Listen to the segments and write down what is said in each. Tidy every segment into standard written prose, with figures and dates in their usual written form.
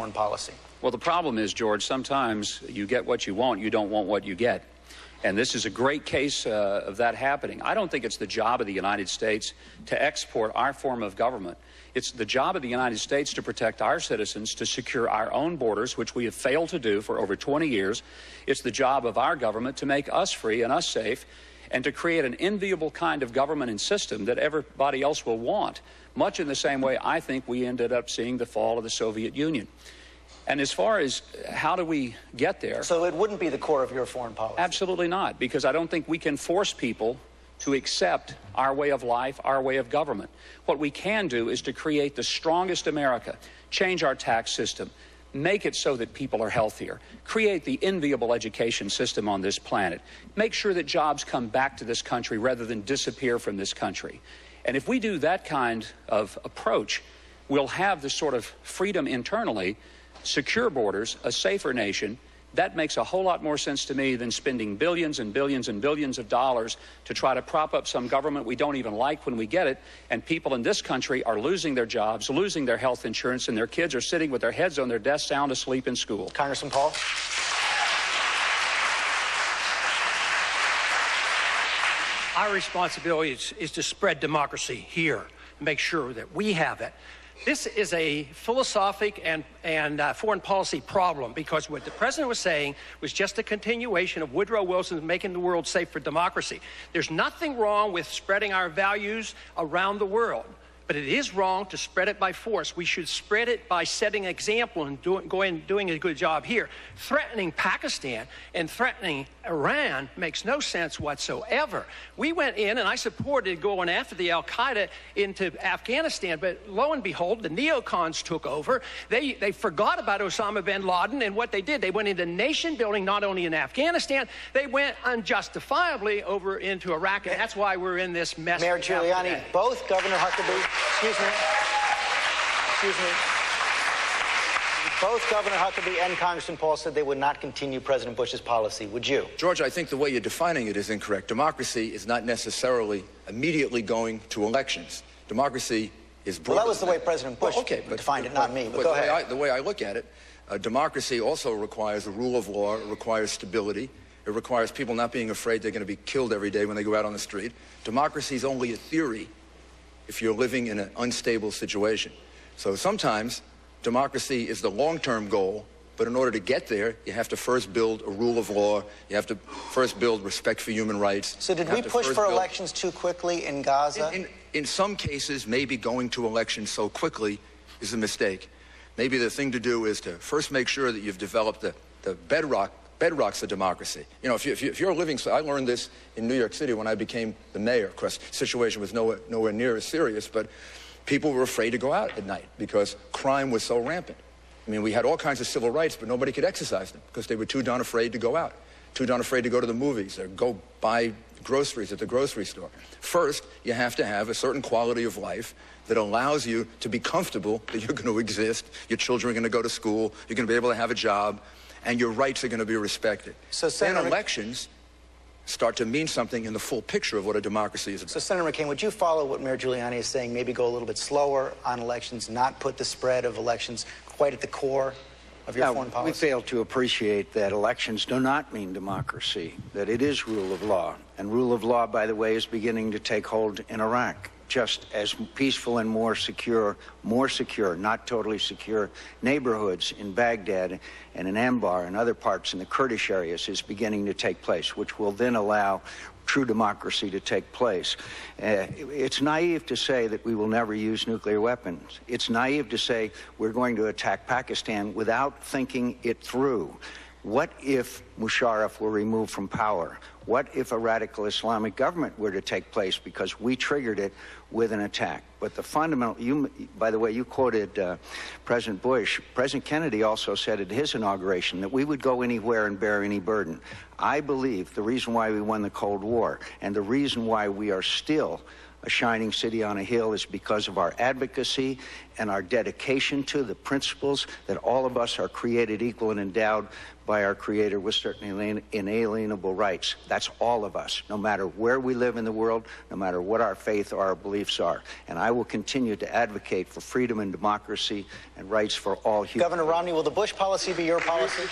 foreign policy? Well, the problem is, George, sometimes you get what you want, you don't want what you get. And this is a great case of that happening. I don't think it's the job of the United States to export our form of government. It's the job of the United States to protect our citizens, to secure our own borders, which we have failed to do for over 20 years. It's the job of our government to make us free and us safe, and to create an enviable kind of government and system that everybody else will want, much in the same way I think we ended up seeing the fall of the Soviet Union. And as far as how do we get there... So it wouldn't be the core of your foreign policy? Absolutely not, because I don't think we can force people to accept our way of life, our way of government. What we can do is to create the strongest America, change our tax system, make it so that people are healthier, create the enviable education system on this planet, make sure that jobs come back to this country rather than disappear from this country. And if we do that kind of approach, we'll have the sort of freedom internally, secure borders, a safer nation. That makes a whole lot more sense to me than spending billions and billions and billions of dollars to try to prop up some government we don't even like when we get it, and people in this country are losing their jobs, losing their health insurance, and their kids are sitting with their heads on their desks sound asleep in school. Congressman Paul? Our responsibility is to spread democracy here, make sure that we have it. This is a philosophic and foreign policy problem, because what the president was saying was just a continuation of Woodrow Wilson's making the world safe for democracy. There's nothing wrong with spreading our values around the world, but it is wrong to spread it by force. We should spread it by setting an example and doing a good job here. Threatening Pakistan and threatening Iran makes no sense whatsoever. We went in, and I supported going after the al-Qaeda into Afghanistan, but lo and behold, the neocons took over. They forgot about Osama bin Laden, and what they did, they went into nation building, not only in Afghanistan, they went unjustifiably over into Iraq, and that's why we're in this mess. Mayor Giuliani, both Governor Huckabee, excuse me. Both Governor Huckabee and Congressman Paul said they would not continue President Bush's policy. Would you? George, I think the way you're defining it is incorrect. Democracy is not necessarily immediately going to elections. Democracy is broader. Well, that was the way President Bush defined it, not me. But go ahead. The way I look at it, democracy also requires a rule of law. It requires stability. It requires people not being afraid they're going to be killed every day when they go out on the street. Democracy is only a theory if you're living in an unstable situation. So sometimes democracy is the long-term goal, but in order to get there, you have to first build a rule of law. You have to first build respect for human rights. So did we push for elections too quickly in Gaza? In some cases, maybe going to elections so quickly is a mistake. Maybe the thing to do is to first make sure that you've developed the bedrocks of democracy. You know, if you're living, so I learned this in New York City when I became the mayor. Of course, the situation was nowhere near as serious, but people were afraid to go out at night because crime was so rampant. I mean, we had all kinds of civil rights, but nobody could exercise them because they were too darn afraid to go out, too darn afraid to go to the movies or go buy groceries at the grocery store. First, you have to have a certain quality of life that allows you to be comfortable that you're going to exist, your children are going to go to school, you're going to be able to have a job, and your rights are going to be respected. So then elections start to mean something in the full picture of what a democracy is about. So, Senator McCain, would you follow what Mayor Giuliani is saying, maybe go a little bit slower on elections, not put the spread of elections quite at the core of your foreign policy? We fail to appreciate that elections do not mean democracy, that it is rule of law. And rule of law, by the way, is beginning to take hold in Iraq. Just as peaceful and more secure, not totally secure neighborhoods in Baghdad and in Anbar and other parts in the Kurdish areas is beginning to take place, which will then allow true democracy to take place. It's naive to say that we will never use nuclear weapons. It's naive to say we're going to attack Pakistan without thinking it through. What if Musharraf were removed from power? What if a radical Islamic government were to take place because we triggered it with an attack? But the fundamental, by the way, you quoted President Bush. President Kennedy also said at his inauguration that we would go anywhere and bear any burden. I believe the reason why we won the Cold War and the reason why we are still a shining city on a hill is because of our advocacy and our dedication to the principles that all of us are created equal and endowed by our Creator with certain inalienable rights. That's all of us, no matter where we live in the world, no matter what our faith or our beliefs are. And I will continue to advocate for freedom and democracy and rights for all humans. Governor Romney, will the Bush policy be your policy?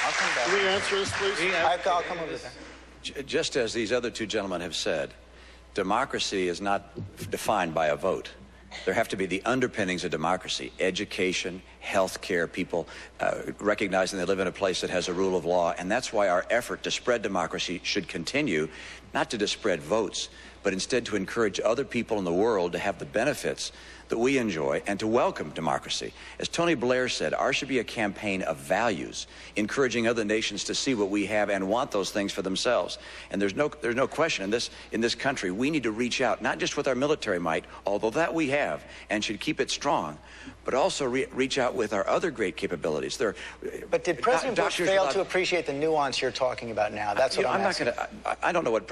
I'll come back. Can we answer this, please? I'll come over there. Just as these other two gentlemen have said, democracy is not defined by a vote. There have to be the underpinnings of democracy: education, health care, people recognizing they live in a place that has a rule of law. And that's why our effort to spread democracy should continue, not to spread votes, but instead to encourage other people in the world to have the benefits that we enjoy and to welcome democracy. As Tony Blair said, ours should be a campaign of values, encouraging other nations to see what we have and want those things for themselves. And there's no question in this country, we need to reach out, not just with our military might, although that we have and should keep it strong, but also reach out with our other great capabilities. But did President Bush fail to appreciate the nuance you're talking about now? That's what I'm asking. I don't know what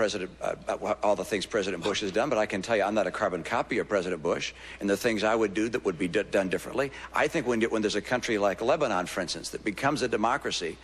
all the things President Bush has done, but I can tell you I'm not a carbon copy of President Bush, and the things I would do that would be done differently. I think when there's a country like Lebanon, for instance, that becomes a democracy,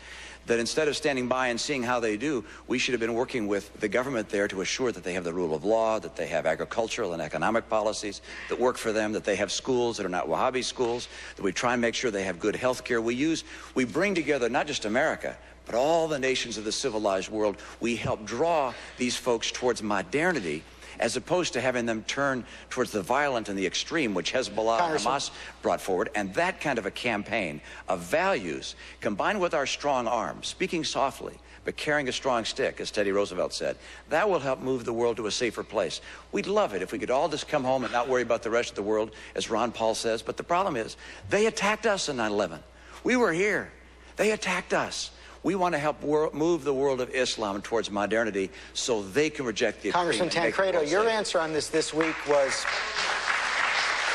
that instead of standing by and seeing how they do, we should have been working with the government there to assure that they have the rule of law, that they have agricultural and economic policies that work for them, that they have schools that are not Wahhabi schools, that we try and make sure they have good health care. We bring together not just America, but all the nations of the civilized world. We help draw these folks towards modernity, as opposed to having them turn towards the violent and the extreme, which Hezbollah and Hamas brought forward. And that kind of a campaign of values, combined with our strong arm, speaking softly, but carrying a strong stick, as Teddy Roosevelt said, that will help move the world to a safer place. We'd love it if we could all just come home and not worry about the rest of the world, as Ron Paul says. But the problem is, they attacked us in 9/11. We were here. They attacked us. We want to help move the world of Islam towards modernity so they can reject the extreme. Congressman Tancredo, your answer on this week was,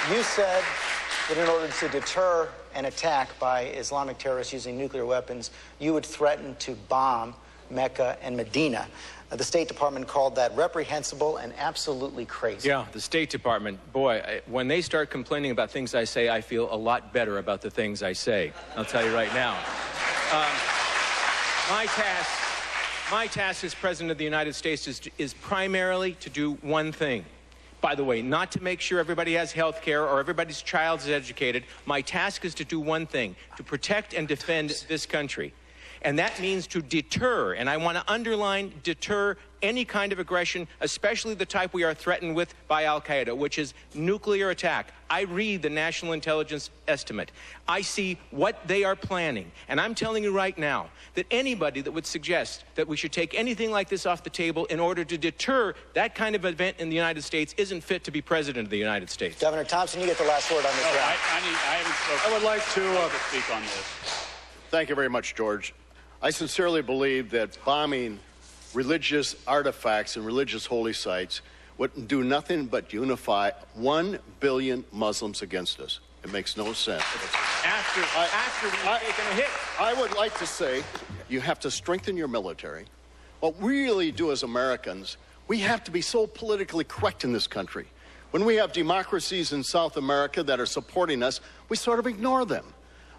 you said that in order to deter an attack by Islamic terrorists using nuclear weapons, you would threaten to bomb Mecca and Medina. The State Department called that reprehensible and absolutely crazy. Yeah, the State Department, boy, when they start complaining about things I say, I feel a lot better about the things I say. I'll tell you right now. My task as President of the United States is primarily to do one thing. By the way, not to make sure everybody has health care or everybody's child is educated. My task is to do one thing: to protect and defend this country. And that means to deter, and I want to underline deter, any kind of aggression, especially the type we are threatened with by al-Qaeda, which is nuclear attack. I read the National Intelligence Estimate. I see what they are planning. And I'm telling you right now that anybody that would suggest that we should take anything like this off the table in order to deter that kind of event in the United States isn't fit to be President of the United States. Governor Thompson, you get the last word on this round. I would like to speak on this. Thank you very much, George. I sincerely believe that bombing religious artifacts and religious holy sites would do nothing but unify 1 billion Muslims against us. It makes no sense. After we've taken a hit. I would like to say you have to strengthen your military. What we really do as Americans, we have to be so politically correct in this country. When we have democracies in South America that are supporting us, we sort of ignore them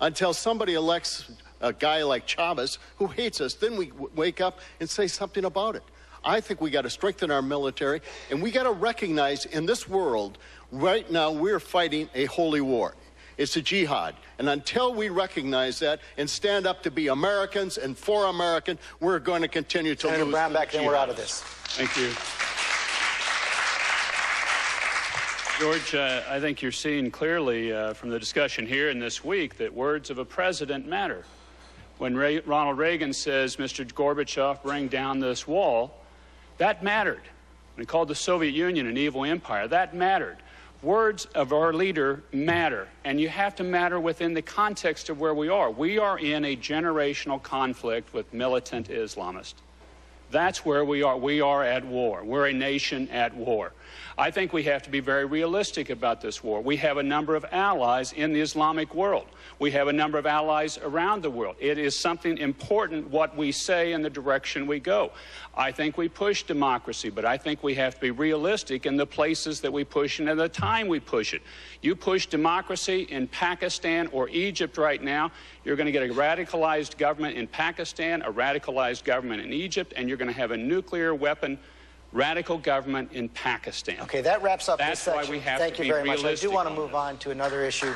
until somebody elects a guy like Chavez who hates us. Then we wake up and say something about it. I think we got to strengthen our military, and we got to recognize in this world right now we're fighting a holy war. It's a jihad. And until we recognize that and stand up to be Americans and for American, we're going to continue to Senator lose. Brown, back then we're out of this. Thank you. George, I think you're seeing clearly from the discussion here and this week that words of a president matter. When Ronald Reagan says, Mr. Gorbachev, bring down this wall, that mattered. When he called the Soviet Union an evil empire, that mattered. Words of our leader matter, and you have to matter within the context of where we are. We are in a generational conflict with militant Islamists. That's where we are. We are at war. We're a nation at war. I think we have to be very realistic about this war. We have a number of allies in the Islamic world. We have a number of allies around the world. It is something important what we say and the direction we go. I think we push democracy, but I think we have to be realistic in the places that we push and at the time we push it. You push democracy in Pakistan or Egypt right now, you're going to get a radicalized government in Pakistan, a radicalized government in Egypt, and you're going to have a nuclear weapon radical government in Pakistan. Okay, that wraps up That's this section. why we have Thank to you be very much. I do realistic want to on move this. on to another issue.